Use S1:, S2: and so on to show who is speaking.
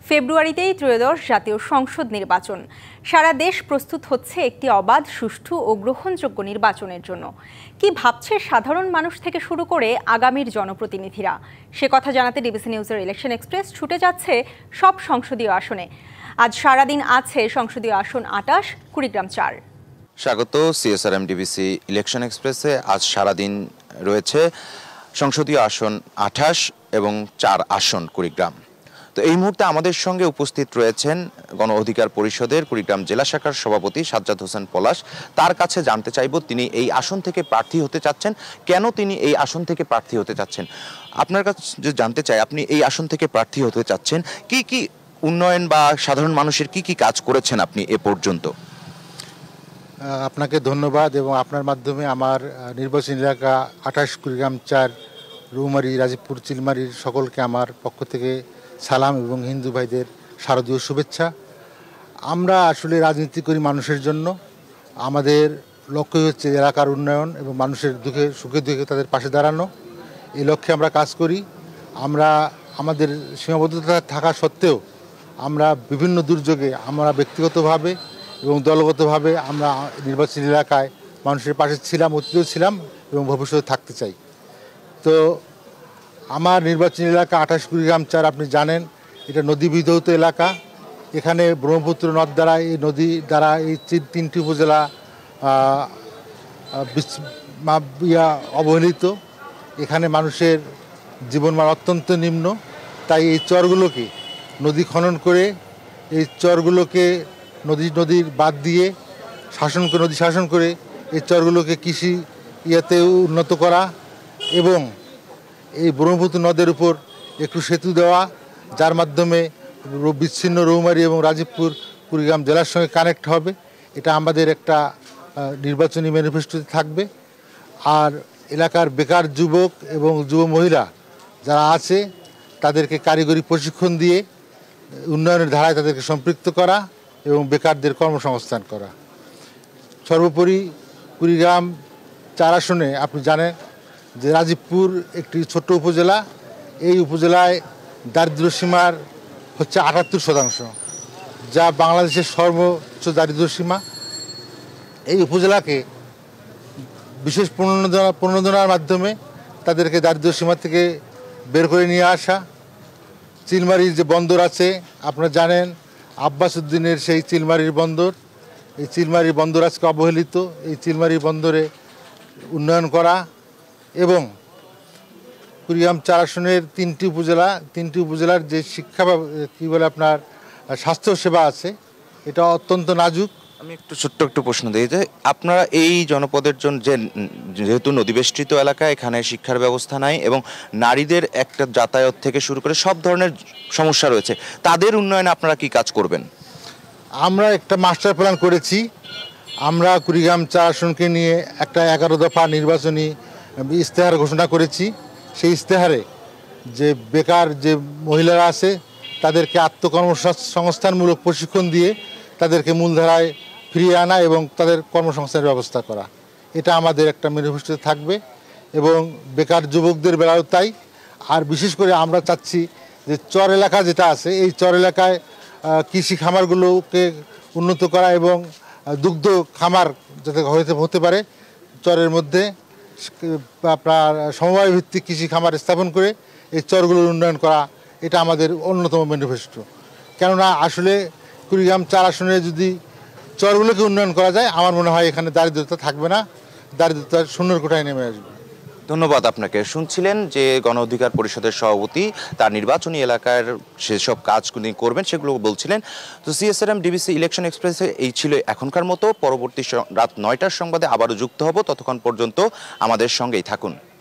S1: ফেব্রুয়ারিতেই ত্রয়োদশ জাতীয় সংসদ নির্বাচন। সারা দেশ প্রস্তুত হচ্ছে একটি অবাধ, সুষ্ঠু ও গ্রহণযোগ্য নির্বাচনের জন্য। কি ভাবছে সাধারণ মানুষ থেকে শুরু করে আগামীর জনপ্রতিনিধিরা, সে কথা জানাতে ডিবিসি নিউজের ইলেকশন এক্সপ্রেস ছুটে যাচ্ছে সব সংসদীয় আসনে। আজ সারাদিন আছে সংসদীয় আসন ২৮, কুড়িগ্রাম ৪।
S2: স্বাগত সিএসআরএম ডিবিসি ইলেকশন এক্সপ্রেসে। আজ সারাদিন রয়েছে সংসদীয় আসন ২৮ এবং ৪ আসন কুড়িগ্রাম। তো এই মুহূর্তে আমাদের সঙ্গে উপস্থিত রয়েছেন গণ অধিকার পরিষদের কুড়িগ্রাম জেলা শাখার সভাপতি সাজ্জাদ হোসেন পলাশ। তার কাছে জানতে চাইব তিনি এই আসন থেকে প্রার্থী হতে চাচ্ছেন, কেন তিনি এই আসন থেকে প্রার্থী হতে চাচ্ছেন। আপনার কাছে জানতে চাই, আপনি এই আসন থেকে প্রার্থী হতে চাচ্ছেন, কি কি উন্নয়ন বা সাধারণ মানুষের কি কি কাজ করেছেন আপনি এ পর্যন্ত?
S3: আপনাকে ধন্যবাদ এবং আপনার মাধ্যমে আমার নির্বাচনী এলাকা ২৮ কুড়িগ্রাম ৪ রৌমারী, রাজীবপুর, চিলমারির সকলকে আমার পক্ষ থেকে সালাম এবং হিন্দু ভাইদের শারদীয় শুভেচ্ছা। আমরা আসলে রাজনীতি করি মানুষের জন্য। আমাদের লক্ষ্যই হচ্ছে এলাকার উন্নয়ন এবং মানুষের দুঃখে সুখে দুঃখে তাদের পাশে দাঁড়ানো। এই লক্ষ্যে আমরা কাজ করি। আমরা আমাদের সীমাবদ্ধতা থাকা সত্ত্বেও আমরা বিভিন্ন দুর্যোগে আমরা ব্যক্তিগতভাবে এবং দলগতভাবে আমরা নির্বাচনী এলাকায় মানুষের পাশে ছিলাম, অতীতেও ছিলাম এবং ভবিষ্যতে থাকতে চাই। তো আমার নির্বাচনী এলাকা ২৮ কুড়িগ্রাম ৪, আপনি জানেন এটা নদী বিধৌত এলাকা। এখানে ব্রহ্মপুত্র নদ দ্বারা, এই নদী দ্বারা এই ৩টি উপজেলা অবহেলিত। এখানে মানুষের জীবনমান অত্যন্ত নিম্ন। তাই এই চরগুলোকে নদী খনন করে, এই চরগুলোকে নদীর বাদ দিয়ে নদী শাসন করে এই চরগুলোকে কৃষি ইয়েতে উন্নত করা এবং এই ব্রহ্মপুত্র নদের উপর একটু সেতু দেওয়া, যার মাধ্যমে বিচ্ছিন্ন রৌমারী এবং রাজীবপুর কুড়িগ্রাম জেলার সঙ্গে কানেক্ট হবে। এটা আমাদের একটা নির্বাচনী ম্যানিফেস্টোতে থাকবে। আর এলাকার বেকার যুবক এবং যুব মহিলা যারা আছে তাদেরকে কারিগরি প্রশিক্ষণ দিয়ে উন্নয়নের ধারায় তাদেরকে সম্পৃক্ত করা এবং বেকারদের কর্মসংস্থান করা। সর্বোপরি কুড়িগ্রাম ৪ আসনে আপনি জানেন যে রাজীবপুর একটি ছোট্ট উপজেলা। এই উপজেলায় দারিদ্র্যসীমার হচ্ছে ৭৮%, যা বাংলাদেশের সর্বোচ্চ দারিদ্র্যসীমা। এই উপজেলাকে বিশেষ প্রণোদনার মাধ্যমে তাদেরকে দারিদ্র্যসীমা থেকে বের করে নিয়ে আসা। চিলমারির যে বন্দর আছে, আপনারা জানেন আব্বাস উদ্দিনের সেই চিলমারির বন্দর, এই চিলমারির বন্দর আজকে অবহেলিত। এই চিলমারির বন্দরে উন্নয়ন করা এবং কুড়িগ্রাম ৪ আসনের ৩টি উপজেলার যে শিক্ষা আপনার স্বাস্থ্যসেবা আছে, এটা অত্যন্ত নাজুক।
S2: আমি ছোট্ট প্রশ্ন দিই যে আপনারা এই জনপদের জন্য যেহেতু নদীবেষ্টিত এলাকা, এখানে শিক্ষার ব্যবস্থা নাই এবং নারীদের একটা যাতায়াত থেকে শুরু করে সব ধরনের সমস্যা রয়েছে, তাদের উন্নয়নে আপনারা কি কাজ করবেন?
S3: আমরা একটা মাস্টার প্ল্যান করেছি। আমরা কুড়িগ্রাম ৪ আসনকে নিয়ে একটা ১১ দফা নির্বাচনী ইশতেহার ঘোষণা করেছি। সেই ইশতেহারে যে বেকার যে মহিলারা আছে তাদেরকে আত্মকর্মসংস্থানমূলক প্রশিক্ষণ দিয়ে তাদেরকে মূলধারায় ফিরিয়ে আনা এবং তাদের কর্মসংস্থানের ব্যবস্থা করা, এটা আমাদের একটা ম্যানিফেস্টোতে থাকবে। এবং বেকার যুবকদের বেলাও তাই। আর বিশেষ করে আমরা চাচ্ছি যে চর এলাকা যেটা আছে, এই চর এলাকায় কৃষি খামারগুলোকে উন্নত করা এবং দুগ্ধ খামার যাতে হতে পারে। চরের মধ্যে আপনার সমবায় ভিত্তিক কৃষি খামার স্থাপন করে এই চরগুলোর উন্নয়ন করা, এটা আমাদের অন্যতম ম্যানিফেস্টো। কেননা আসলে কুড়িগ্রাম ৪ আসনে যদি চরগুলোকে উন্নয়ন করা যায়, আমার মনে হয় এখানে দারিদ্রতা থাকবে না, দারিদ্রতা শূন্যের কোঠায় নেমে আসবে।
S2: ধন্যবাদ আপনাকে। শুনছিলেন যে গণ অধিকার পরিষদের সভাপতি তার নির্বাচনী এলাকার সেসব কাজ করবেন সেগুলো বলছিলেন। তো সিএসআরএম ডিবিসি ইলেকশন এক্সপ্রেসে এই ছিল এখনকার মতো। পরবর্তী রাত ৯টার সংবাদে আবারও যুক্ত হব। ততক্ষণ পর্যন্ত আমাদের সঙ্গেই থাকুন।